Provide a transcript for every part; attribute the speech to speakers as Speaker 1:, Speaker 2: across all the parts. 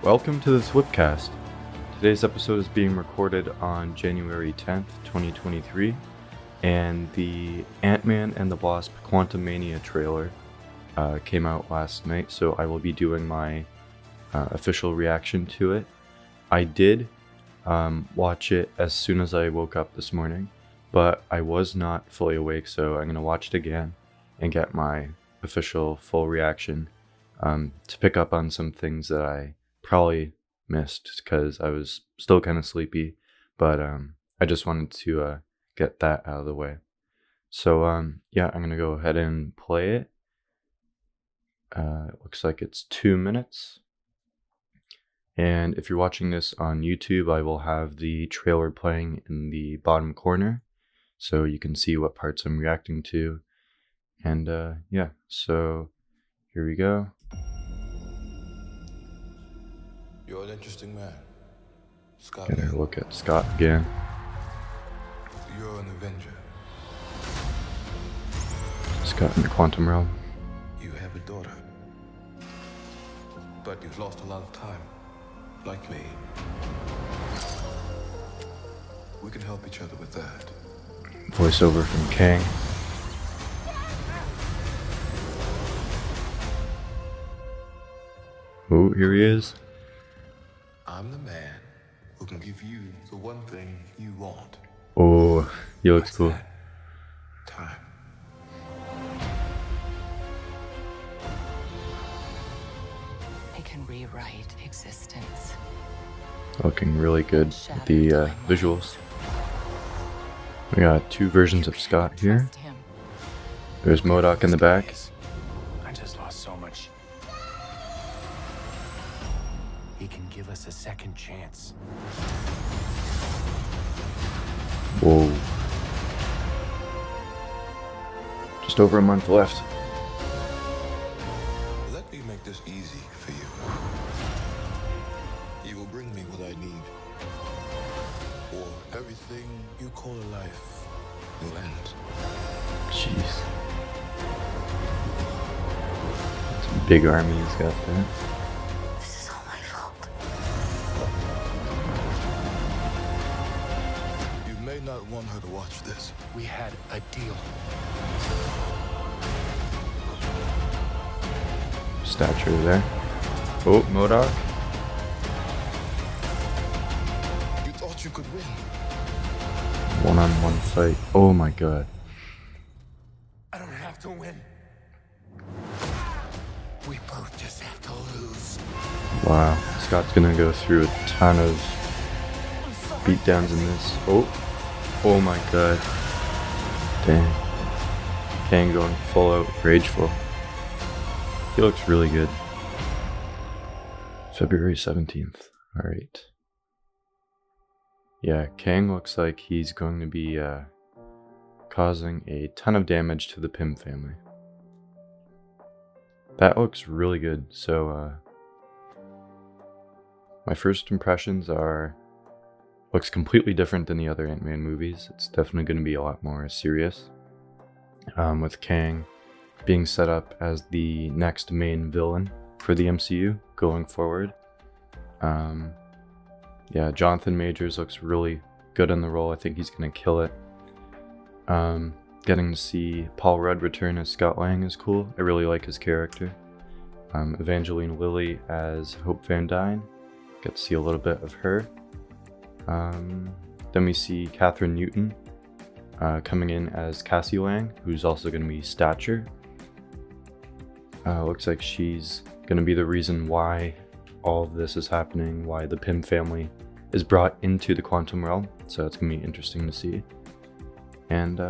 Speaker 1: Welcome to the THWIP. Today's episode is being recorded on January 10th, 2023, and the Ant-Man and the Wasp Quantumania trailer came out last night, so I will be doing my official reaction to it. I did watch it as soon as I woke up this morning, but I was not fully awake, so I'm going to watch it again and get my official full reaction to pick up on some things that I probably missed because I was still kind of sleepy, but I just wanted to get that out of the way. So yeah, I'm gonna go ahead and play it. It looks like it's 2 minutes, and if you're watching this on YouTube, I will have the trailer playing in the bottom corner so you can see what parts I'm reacting to. And yeah, so here we go.
Speaker 2: You're an interesting man, Scott.
Speaker 1: Gonna look at Scott again.
Speaker 2: You're an Avenger.
Speaker 1: Scott in the quantum realm.
Speaker 2: You have a daughter, but you've lost a lot of time, like me. We can help each other with that.
Speaker 1: Voiceover from Kang. Oh, here he is.
Speaker 2: I'm the man who can give you the one thing you want.
Speaker 1: Oh, he looks cool.
Speaker 2: That? Time.
Speaker 3: I can rewrite existence.
Speaker 1: Looking really good with the visuals. We got two versions of Scott here.
Speaker 3: Trust him.
Speaker 1: There's MODOK in the back.
Speaker 4: I just lost so much. He can give us a second chance.
Speaker 1: Whoa. Just over a month left.
Speaker 2: Let me make this easy for you. You will bring me what I need, or everything you call a life will end.
Speaker 1: Jeez. It's a big army he's got there.
Speaker 3: This is all my fault.
Speaker 2: You may not want her to watch this.
Speaker 4: We had a deal.
Speaker 1: Stature there. Oh, MODOK.
Speaker 2: You thought you could win.
Speaker 1: One-on-one fight. Oh my god.
Speaker 4: I don't have to win. We both just have to lose.
Speaker 1: Wow. Scott's gonna go through a ton of beatdowns in this. Oh my god. Dang. Kang going full out rageful. He looks really good. February 17th. Alright. Yeah, Kang looks like he's going to be causing a ton of damage to the Pym family. That looks really good. So my first impressions are, looks completely different than the other Ant-Man movies. It's definitely going to be a lot more serious, with Kang being set up as the next main villain for the MCU going forward. Yeah, Jonathan Majors looks really good in the role. I think he's going to kill it. Getting to see Paul Rudd return as Scott Lang is cool. I really like his character. Evangeline Lilly as Hope Van Dyne. Get to see a little bit of her. Then we see Catherine Newton coming in as Cassie Lang, who's also going to be Stature. Looks like she's going to be the reason why all of this is happening, why the Pym family is brought into the quantum realm. So it's going to be interesting to see. And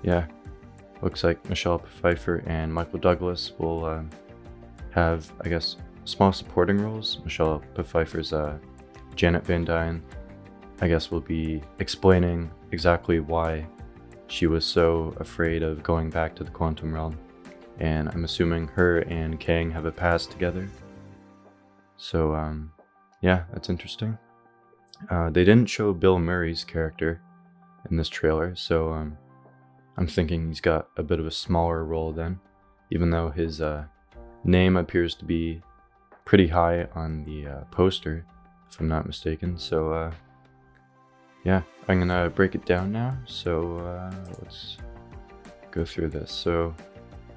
Speaker 1: yeah, looks like Michelle Pfeiffer and Michael Douglas will have, I guess, small supporting roles. Michelle Pfeiffer's Janet Van Dyne, I guess, will be explaining exactly why she was so afraid of going back to the quantum realm. And I'm assuming her and Kang have a past together. So yeah, that's interesting. They didn't show Bill Murray's character in this trailer, so I'm thinking he's got a bit of a smaller role then, even though his name appears to be pretty high on the poster, if I'm not mistaken. So yeah, I'm gonna break it down now. So let's go through this. So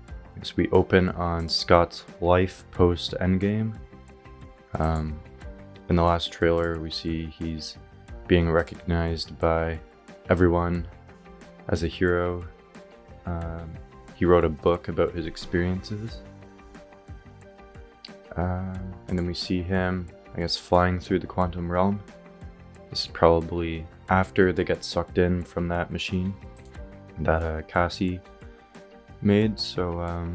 Speaker 1: I guess we open on Scott's life post Endgame. In the last trailer, we see he's being recognized by everyone as a hero. He wrote a book about his experiences. And then we see him, I guess, flying through the quantum realm. This is probably after they get sucked in from that machine that Cassie made. So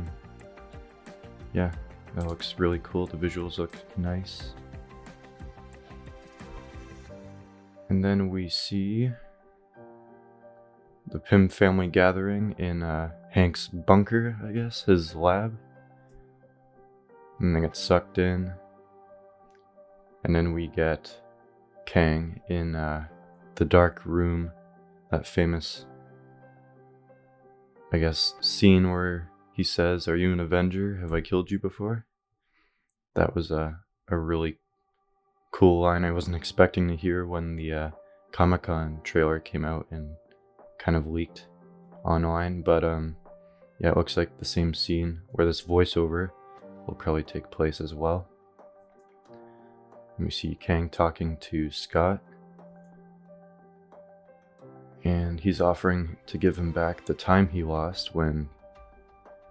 Speaker 1: yeah, that looks really cool. The visuals look nice. And then we see the Pym family gathering in Hank's bunker, I guess, his lab. And they get sucked in. And then we get Kang in the dark room, that famous, I guess, scene where he says, "Are you an Avenger? Have I killed you before?" That was a really cool line I wasn't expecting to hear when the Comic-Con trailer came out and kind of leaked online. But yeah, it looks like the same scene where this voiceover will probably take place as well. And we see Kang talking to Scott, and he's offering to give him back the time he lost when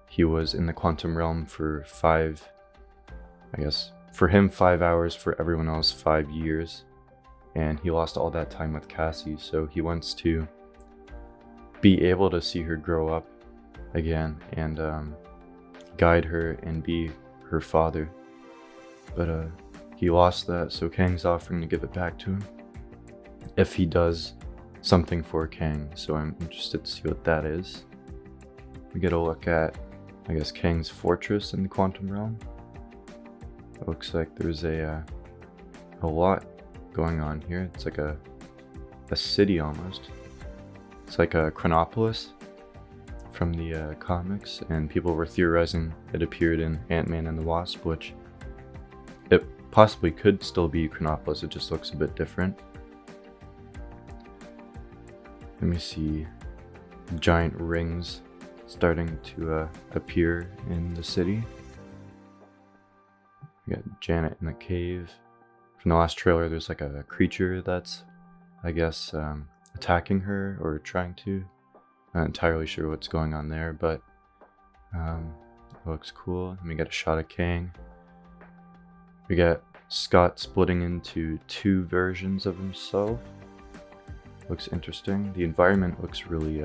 Speaker 1: he was in the quantum realm for 5, I guess, for him 5 hours, for everyone else 5 years. And he lost all that time with Cassie, so he wants to be able to see her grow up again and guide her and be her father. But he lost that, so Kang's offering to give it back to him if he does something for Kang. So I'm interested to see what that is. We get a look at, I guess, Kang's fortress in the quantum realm. It looks like there's a lot going on here. It's like a city almost. It's like a Chronopolis from the comics, and people were theorizing it appeared in Ant-Man and the Wasp, which it possibly could still be Chronopolis. It just looks a bit different. Let me see, giant rings starting to appear in the city. We got Janet in the cave. From the last trailer, there's like a creature that's, I guess, attacking her or trying to. Not entirely sure what's going on there, but it looks cool. And we got a shot of Kang. We got Scott splitting into 2 versions of himself. Looks interesting. The environment looks really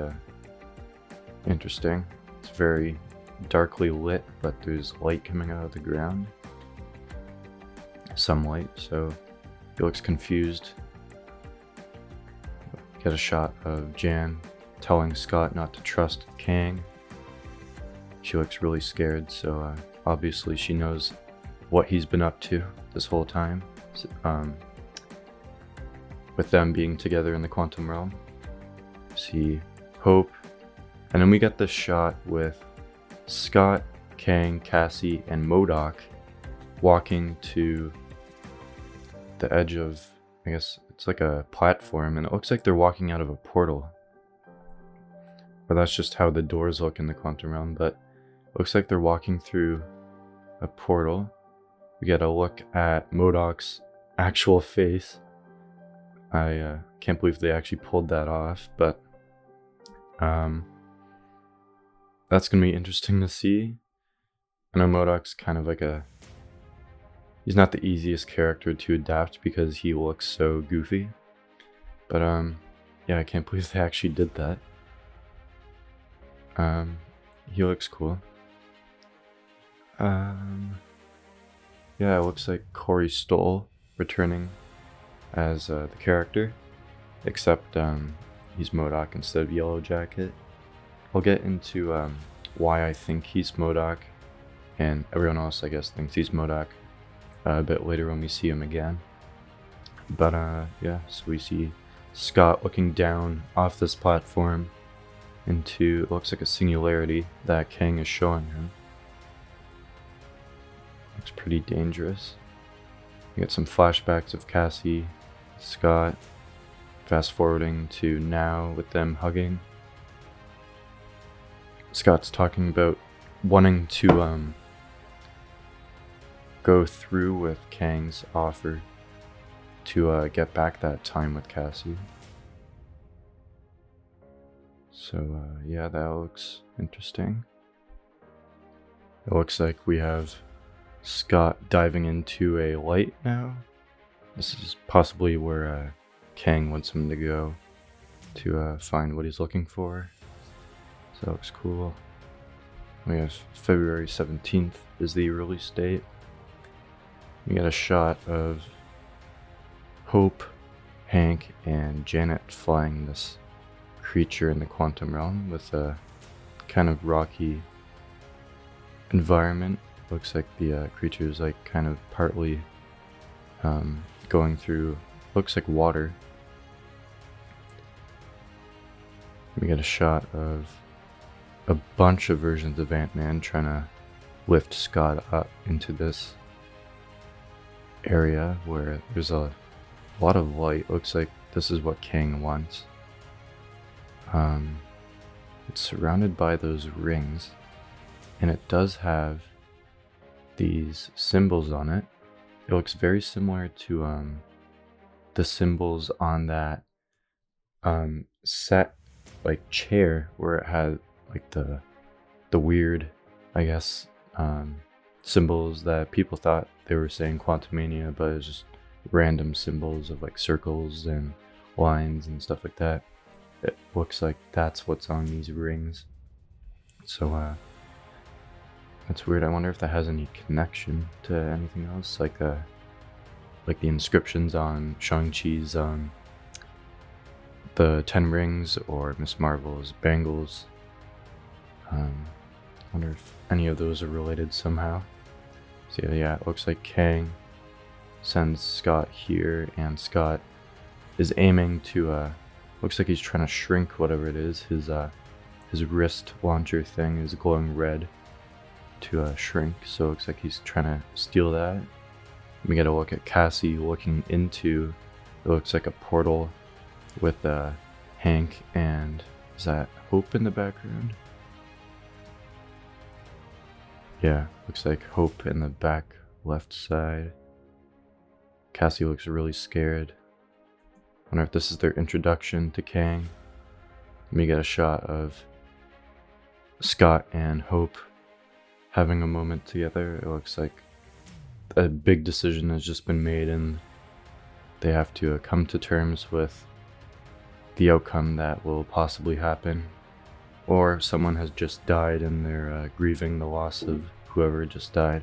Speaker 1: interesting. It's very darkly lit, but there's light coming out of the ground. Some light, so he looks confused. Get a shot of Jan telling Scott not to trust Kang. She looks really scared, so obviously she knows what he's been up to this whole time, with them being together in the quantum realm. See Hope, and then we get this shot with Scott, Kang, Cassie, and MODOK walking to the edge of, I guess it's like a platform, and it looks like they're walking out of a portal. Or that's just how the doors look in the quantum realm, but it looks like they're walking through a portal. We get a look at MODOK's actual face. I can't believe they actually pulled that off, but that's gonna be interesting to see. I know MODOK's kind of like he's not the easiest character to adapt because he looks so goofy. But yeah, I can't believe they actually did that. He looks cool. Yeah, it looks like Corey Stoll returning as the character, except he's MODOK instead of Yellow Jacket. I'll get into why I think he's MODOK, and everyone else I guess thinks he's MODOK a bit later when we see him again. But yeah, so we see Scott looking down off this platform into, it looks like a singularity that Kang is showing him. Looks pretty dangerous. We get some flashbacks of Cassie, Scott, fast forwarding to now with them hugging. Scott's talking about wanting to go through with Kang's offer to get back that time with Cassie. So yeah, that looks interesting. It looks like we have Scott diving into a light now. This is possibly where Kang wants him to go to find what he's looking for. So that looks cool. We have February 17th is the release date. We get a shot of Hope, Hank, and Janet flying this creature in the quantum realm with a kind of rocky environment. Looks like the creature is like kind of partly going through, looks like water. We get a shot of a bunch of versions of Ant-Man trying to lift Scott up into this area where there's a lot of light. Looks like this is what Kang wants. It's surrounded by those rings, and it does have these symbols on it. It looks very similar to the symbols on that set like chair where it had like the weird, I guess, symbols that people thought they were saying Quantumania, but it's just random symbols of like circles and lines and stuff like that. It looks like that's what's on these rings. So that's weird. I wonder if that has any connection to anything else, like the inscriptions on Shang-Chi's the 10 rings or Miss Marvel's bangles. Wonder if any of those are related somehow. So yeah, it looks like Kang sends Scott here, and Scott is aiming to looks like he's trying to shrink whatever it is. His wrist launcher thing is glowing red to shrink, so it looks like he's trying to steal that. We get a look at Cassie looking into, it looks like a portal with Hank and, is that Hope in the background? Yeah, looks like Hope in the back left side. Cassie looks really scared. Wonder if this is their introduction to Kang. Let me get a shot of Scott and Hope having a moment together. It looks like a big decision has just been made and they have to come to terms with the outcome that will possibly happen. Or someone has just died and they're grieving the loss of whoever just died.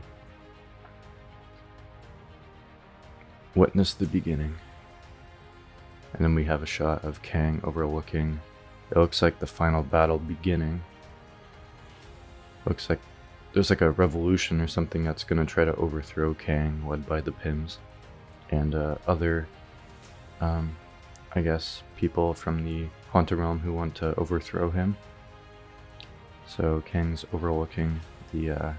Speaker 1: Witness the beginning. And then we have a shot of Kang overlooking, it looks like the final battle beginning. Looks like there's like a revolution or something that's going to try to overthrow Kang, led by the Pims and other, I guess, people from the Quantum Realm who want to overthrow him. So Kang's overlooking the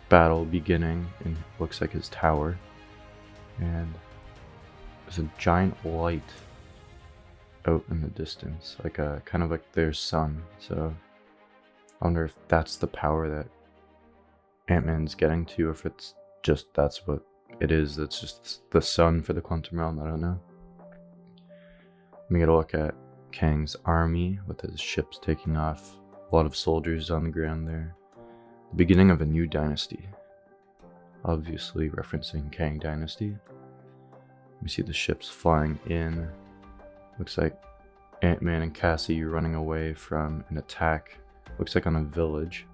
Speaker 1: battle beginning, and looks like his tower. And there's a giant light out in the distance, like a kind of like their sun. So I wonder if that's the power that Ant-Man's getting to, or if it's just that's what it is. That's just the sun for the Quantum Realm. I don't know. Let me get a look at Kang's army with his ships taking off. A lot of soldiers on the ground there. The beginning of a new dynasty. Obviously referencing Kang Dynasty. We see the ships flying in. Looks like Ant-Man and Cassie running away from an attack. Looks like on a village.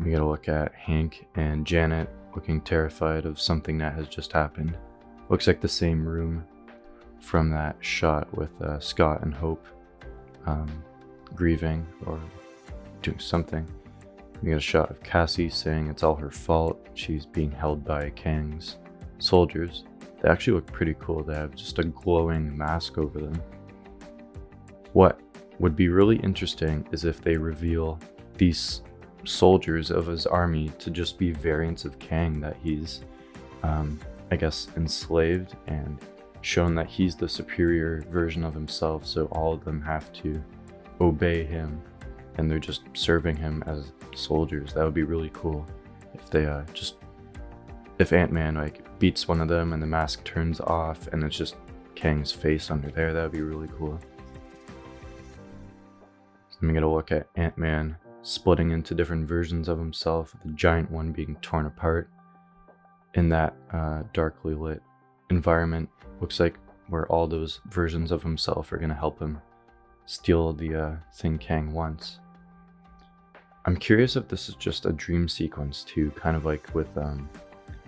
Speaker 1: We get a look at Hank and Janet looking terrified of something that has just happened. Looks like the same room from that shot with Scott and Hope grieving or doing something. We get a shot of Cassie saying it's all her fault. She's being held by Kang's soldiers. They actually look pretty cool. They have just a glowing mask over them. What would be really interesting is if they reveal these soldiers of his army to just be variants of Kang that he's, I guess, enslaved and shown that he's the superior version of himself, so all of them have to obey him and they're just serving him as soldiers. That would be really cool if they if Ant-Man like beats one of them and the mask turns off and it's just Kang's face under there. That would be really cool. So then we get a look at Ant-Man splitting into different versions of himself, the giant one being torn apart in that darkly lit environment. Looks like where all those versions of himself are going to help him steal the thing Kang wants. I'm curious if this is just a dream sequence too, kind of like with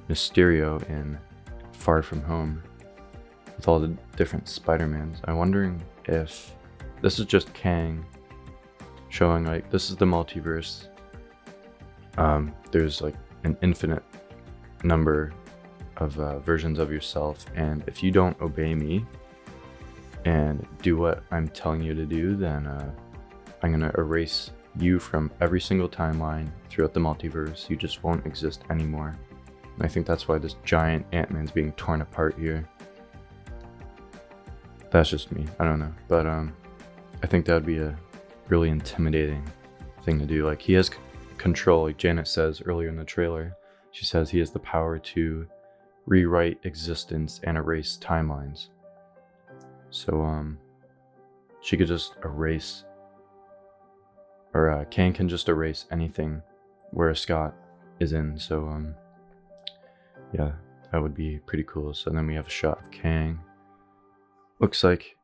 Speaker 1: Mysterio in Far From Home with all the different Spider-Mans. I'm wondering if this is just Kang showing like this is the multiverse. There's like an infinite number of versions of yourself, and if you don't obey me and do what I'm telling you to do, then I'm gonna erase you from every single timeline throughout the multiverse. You just won't exist anymore. And I think that's why this giant Ant-Man's being torn apart here. That's just me, I don't know, but I think that would be a really intimidating thing to do. Like, he has control, like Janet says earlier in the trailer. She says he has the power to rewrite existence and erase timelines. So she could just erase, or Kang can just erase anything where Scott is in. So yeah, that would be pretty cool. So then we have a shot of Kang. Looks like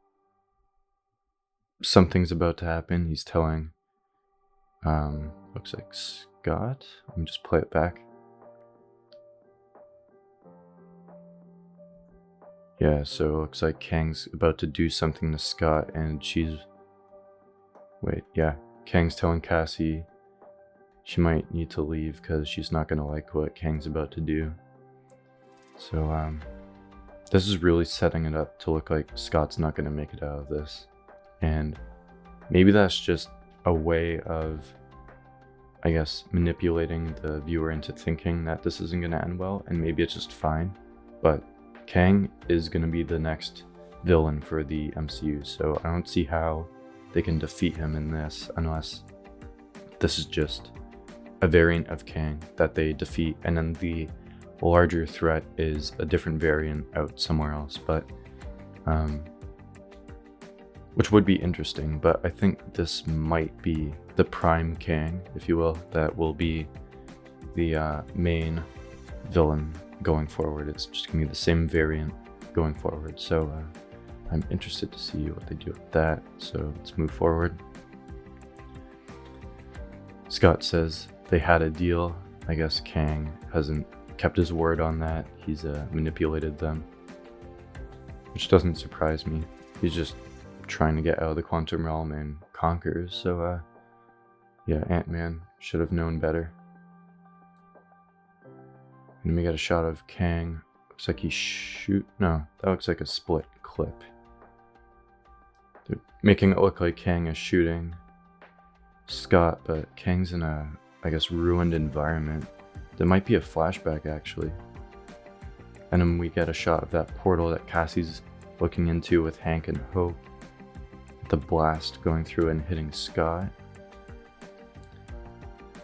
Speaker 1: something's about to happen. He's telling looks like Scott. Let me just play it back. Yeah, so it looks like Kang's about to do something to Scott, and Kang's telling Cassie she might need to leave because she's not gonna like what Kang's about to do. So this is really setting it up to look like Scott's not gonna make it out of this. And maybe that's just a way of, I guess, manipulating the viewer into thinking that this isn't gonna end well, and maybe it's just fine. But Kang is going to be the next villain for the MCU, so I don't see how they can defeat him in this unless this is just a variant of Kang that they defeat, and then the larger threat is a different variant out somewhere else. But which would be interesting, but I think this might be the prime Kang, if you will, that will be the main villain going forward. It's just gonna be the same variant going forward. So I'm interested to see what they do with that. So let's move forward. Scott says they had a deal. I guess Kang hasn't kept his word on that. He's manipulated them, which doesn't surprise me. He's just trying to get out of the quantum realm and conquer. So yeah, Ant-Man should have known better. And we got a shot of Kang. Looks like he's no, that looks like a split clip. They're making it look like Kang is shooting Scott, but Kang's in a, I guess, ruined environment. There might be a flashback actually. And then we get a shot of that portal that Cassie's looking into with Hank and Hope. The blast going through and hitting Scott.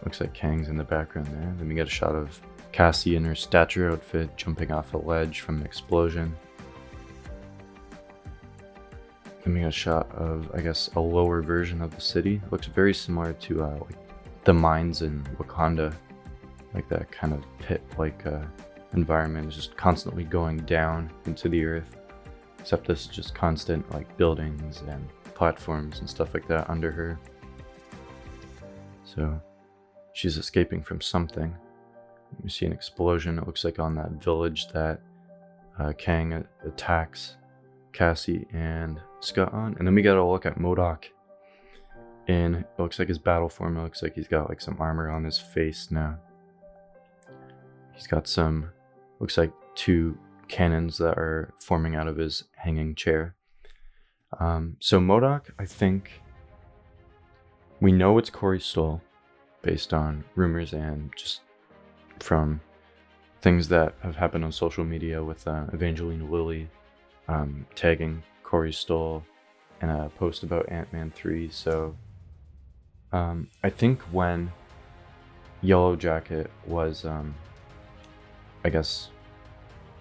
Speaker 1: Looks like Kang's in the background there. Then we get a shot of Cassie in her statue outfit jumping off a ledge from an explosion. Then we got a shot of, I guess, a lower version of the city. It looks very similar to like the mines in Wakanda, like that kind of pit-like environment is just constantly going down into the earth. Except this is just constant like buildings and platforms and stuff like that under her. So she's escaping from something. We see an explosion, it looks like on that village that Kang attacks Cassie and Scott on. And then we got a look at MODOK. And it looks like his battle form, it looks like he's got like some armor on his face now. He's got some, looks like 2 cannons that are forming out of his hanging chair. So MODOK, I think, we know it's Corey Stoll, based on rumors and just from things that have happened on social media with Evangeline Lilly tagging Corey Stoll in a post about Ant-Man 3. So I think when Yellow Jacket was, I guess,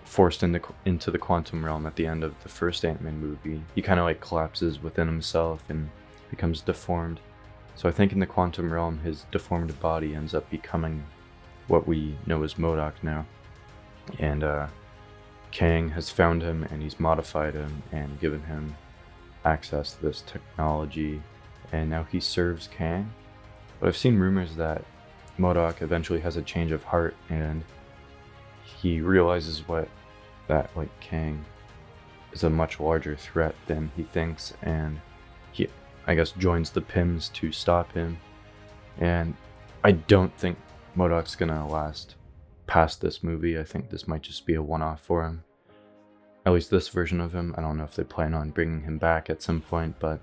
Speaker 1: forced into the quantum realm at the end of the first Ant-Man movie, he kind of like collapses within himself and becomes deformed. So I think in the quantum realm, his deformed body ends up becoming what we know as MODOK now. And Kang has found him and he's modified him and given him access to this technology, and now he serves Kang. But I've seen rumors that MODOK eventually has a change of heart and he realizes that Kang is a much larger threat than he thinks, and he, I guess, joins the Pims to stop him. And I don't think MODOK's gonna last past this movie. I think this might just be a one-off for him. At least this version of him. I don't know if they plan on bringing him back at some point, but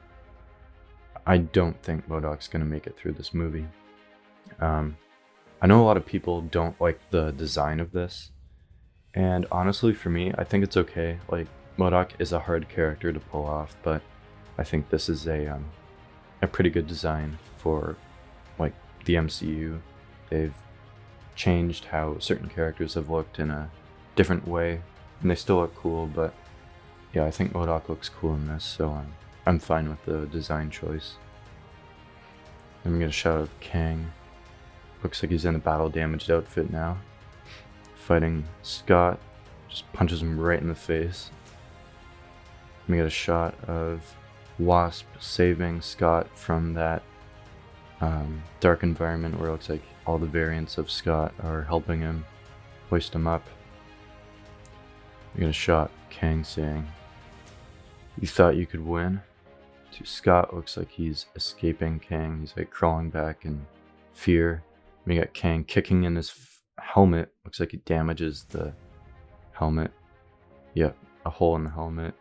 Speaker 1: I don't think MODOK's gonna make it through this movie. I know a lot of people don't like the design of this, and honestly for me, I think it's okay. Like, MODOK is a hard character to pull off, but I think this is a pretty good design for like the MCU. They've changed how certain characters have looked in a different way, and they still look cool, but yeah, I think MODOK looks cool in this, so I'm fine with the design choice. Then we get a shot of Kang. Looks like he's in a battle damaged outfit now, fighting Scott. Just punches him right in the face. We get a shot of Wasp saving Scott from that dark environment where it looks like all the variants of Scott are helping him hoist him up. We get a shot of Kang saying, "You thought you could win?" To Scott, looks like he's escaping Kang. He's like crawling back in fear. We got Kang kicking in his helmet. Looks like it damages the helmet. Yep, a hole in the helmet.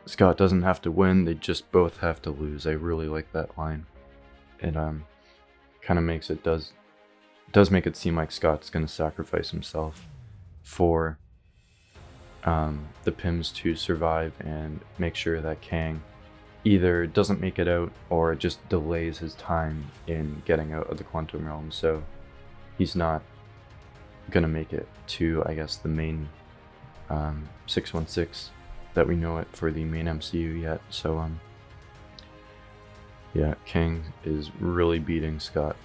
Speaker 1: Scott doesn't have to win, they just both have to lose. I really like that line. It kind of makes it does make it seem like Scott's gonna sacrifice himself for the Pims to survive and make sure that Kang either doesn't make it out or just delays his time in getting out of the quantum realm, so he's not gonna make it to, I guess, the main 616 that we know it for the main MCU yet. So yeah, Kang is really beating Scott,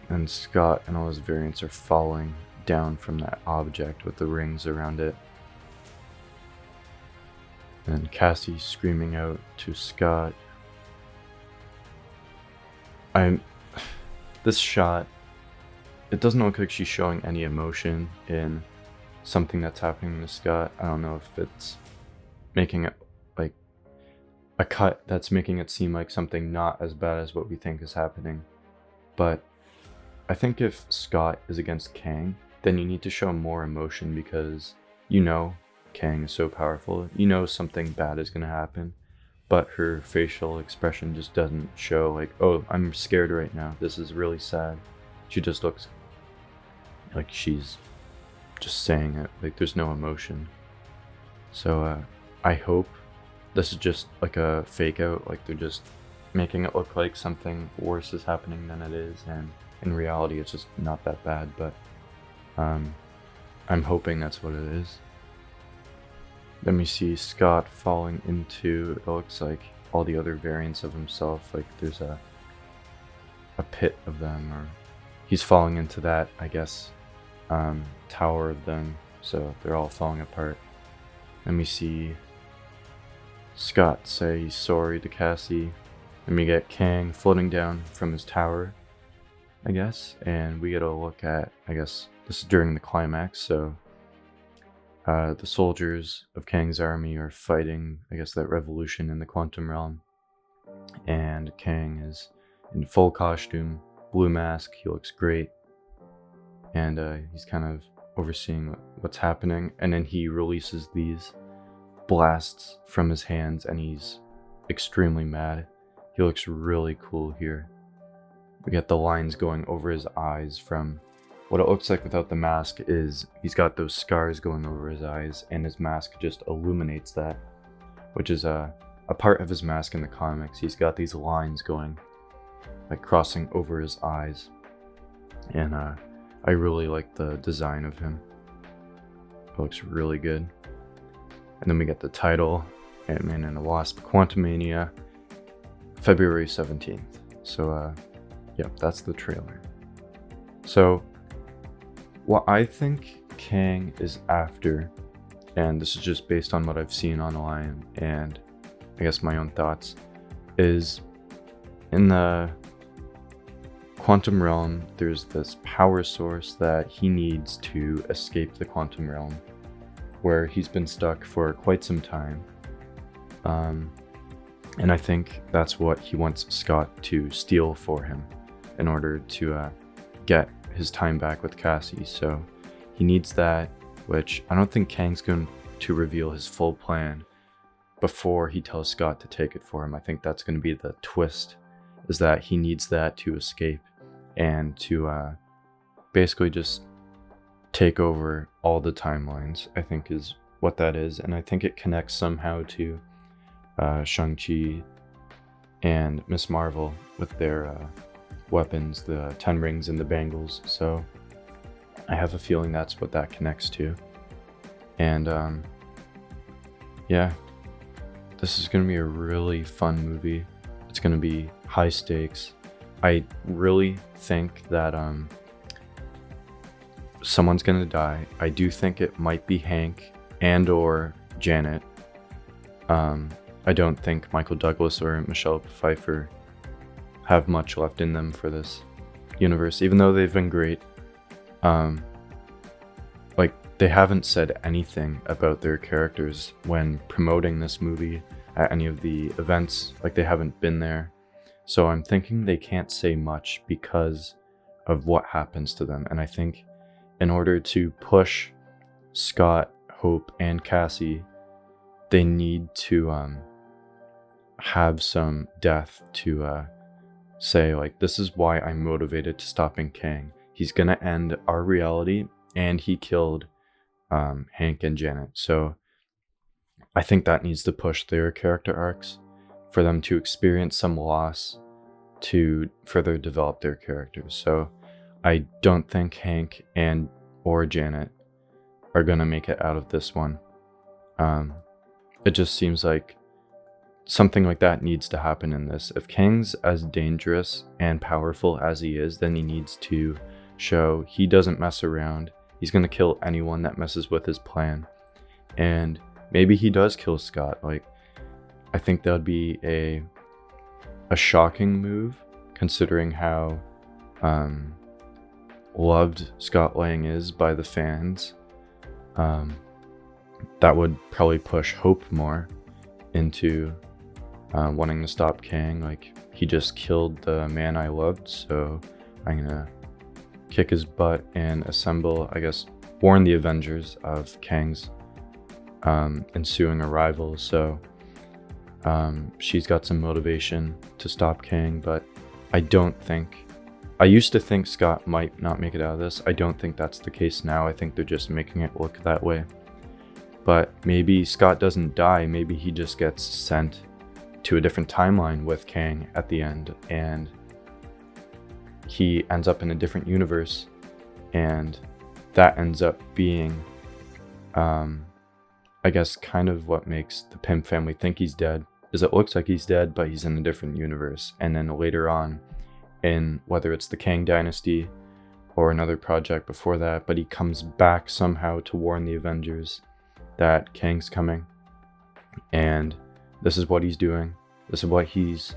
Speaker 1: and Scott and all his variants are falling down from that object with the rings around it. And Cassie screaming out to Scott. This shot, it doesn't look like she's showing any emotion in something that's happening to Scott. I don't know if it's making it like a cut that's making it seem like something not as bad as what we think is happening. But I think if Scott is against Kang, then you need to show more emotion, because you know Kang is so powerful. You know something bad is going to happen, but her facial expression just doesn't show like, oh, I'm scared right now. This is really sad. She just looks like she's just saying it. Like, there's no emotion. So I hope this is just like a fake out. Like, they're just making it look like something worse is happening than it is, and in reality it's just not that bad. But I'm hoping that's what it is. Then we see Scott falling into, it looks like, all the other variants of himself. Like, there's a pit of them, or he's falling into that, I guess, tower of them, so they're all falling apart. Then we see Scott say he's sorry to Cassie, and we get Kang floating down from his tower, I guess, and we get a look at, I guess this is during the climax, so the soldiers of Kang's army are fighting, I guess, that revolution in the quantum realm, and Kang is in full costume, blue mask, he looks great, and he's kind of overseeing what's happening, and then he releases these blasts from his hands, and he's extremely mad. he looks really cool here. We get the lines going over his eyes from what it looks like without the mask is he's got those scars going over his eyes, and his mask just illuminates that, which is a part of his mask in the comics. He's got these lines going, like crossing over his eyes, and I really like the design of him. It looks really good. And then we get the title, Ant-Man and the Wasp, Quantumania, February 17th. So yep, that's the trailer. So what I think Kang is after, and this is just based on what I've seen online and I guess my own thoughts, is in the quantum realm, there's this power source that he needs to escape the quantum realm, where he's been stuck for quite some time. And I think that's what he wants Scott to steal for him in order to get his time back with Cassie. So he needs that, which I don't think Kang's going to reveal his full plan before he tells Scott to take it for him. I think that's going to be the twist, is that he needs that to escape and to basically just take over all the timelines, I think is what that is. And I think it connects somehow to Shang-Chi and Miss Marvel with their weapons, the 10 rings and the bangles. So I have a feeling that's what that connects to. And yeah, this is going to be a really fun movie. It's going to be high stakes. I really think that someone's going to die. I do think it might be Hank and or Janet. I don't think Michael Douglas or Michelle Pfeiffer have much left in them for this universe, even though they've been great. Like, they haven't said anything about their characters when promoting this movie at any of the events. Like, they haven't been there. So I'm thinking they can't say much because of what happens to them. And I think in order to push Scott, Hope, and Cassie, they need to have some death to say, like, this is why I'm motivated to stopping Kang. He's gonna end our reality, and he killed Hank and Janet. So I think that needs to push their character arcs for them to experience some loss to further develop their characters. So I don't think Hank and or Janet are gonna make it out of this one. It just seems like something like that needs to happen in this. If Kang's as dangerous and powerful as he is, then he needs to show he doesn't mess around. He's gonna kill anyone that messes with his plan. And maybe he does kill Scott. Like, I think that would be a shocking move, considering how loved Scott Lang is by the fans. That would probably push Hope more into wanting to stop Kang. Like, he just killed the man I loved, so I'm gonna kick his butt and assemble, I guess, warn the Avengers of Kang's ensuing arrival. So she's got some motivation to stop Kang, but I used to think Scott might not make it out of this. I don't think that's the case now. I think they're just making it look that way. But maybe Scott doesn't die. Maybe he just gets sent to a different timeline with Kang at the end, and he ends up in a different universe, and that ends up being I guess kind of what makes the Pym family think he's dead, is it looks like he's dead, but he's in a different universe. And then later on, in whether it's the Kang dynasty or another project before that, but he comes back somehow to warn the Avengers that Kang's coming, and this is what he's doing. This is what he's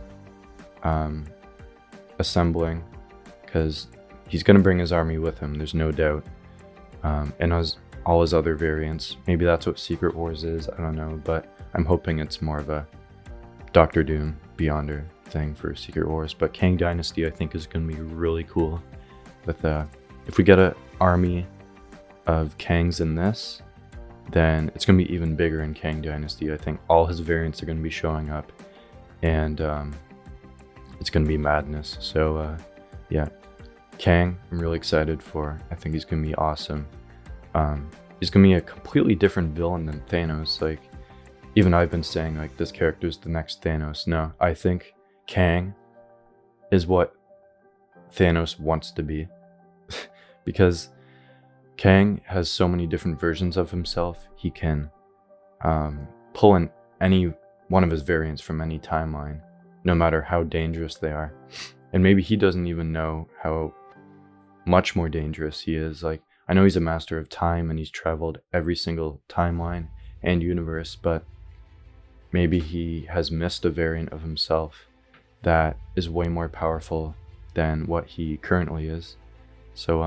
Speaker 1: assembling, because he's going to bring his army with him, there's no doubt. And all his other variants. Maybe that's what Secret Wars is, I don't know, but I'm hoping it's more of a Doctor Doom Beyonder thing for Secret Wars. But Kang Dynasty, I think, is going to be really cool. With if we get an army of Kangs in this, then it's going to be even bigger in Kang Dynasty. I think all his variants are going to be showing up, and it's gonna be madness. So yeah, Kang, I'm really excited for. I think he's gonna be awesome. He's gonna be a completely different villain than Thanos. Like, even I've been saying like this character's the next Thanos. No, I think Kang is what Thanos wants to be. Because Kang has so many different versions of himself. He can pull in any one of his variants from any timeline, no matter how dangerous they are. And maybe he doesn't even know how much more dangerous he is. Like, I know he's a master of time and he's traveled every single timeline and universe, but maybe he has missed a variant of himself that is way more powerful than what he currently is. So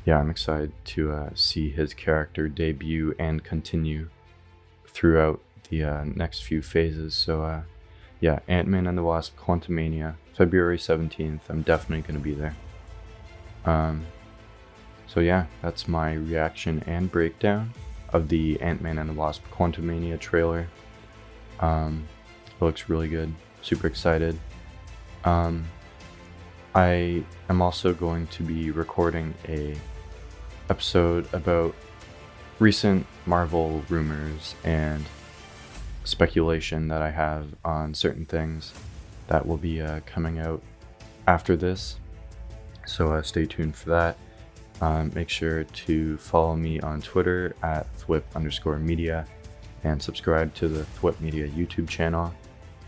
Speaker 1: yeah, I'm excited to see his character debut and continue throughout the next few phases. So yeah, Ant-Man and the Wasp Quantumania, February 17th. I'm definitely going to be there. So yeah, that's my reaction and breakdown of the Ant-Man and the Wasp Quantumania trailer. It looks really good. Super excited. I am also going to be recording a episode about recent Marvel rumors and speculation that I have on certain things that will be coming out after this. So stay tuned for that. Make sure to follow me on Twitter at THWIP_media and subscribe to the THWIP Media YouTube channel.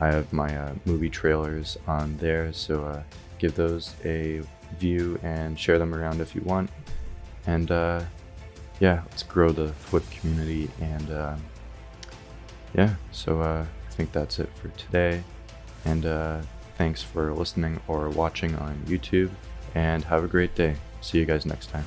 Speaker 1: I have my movie trailers on there, so give those a view and share them around if you want. And yeah, let's grow the THWIP community. And yeah, so I think that's it for today. And thanks for listening or watching on YouTube, and have a great day. See you guys next time.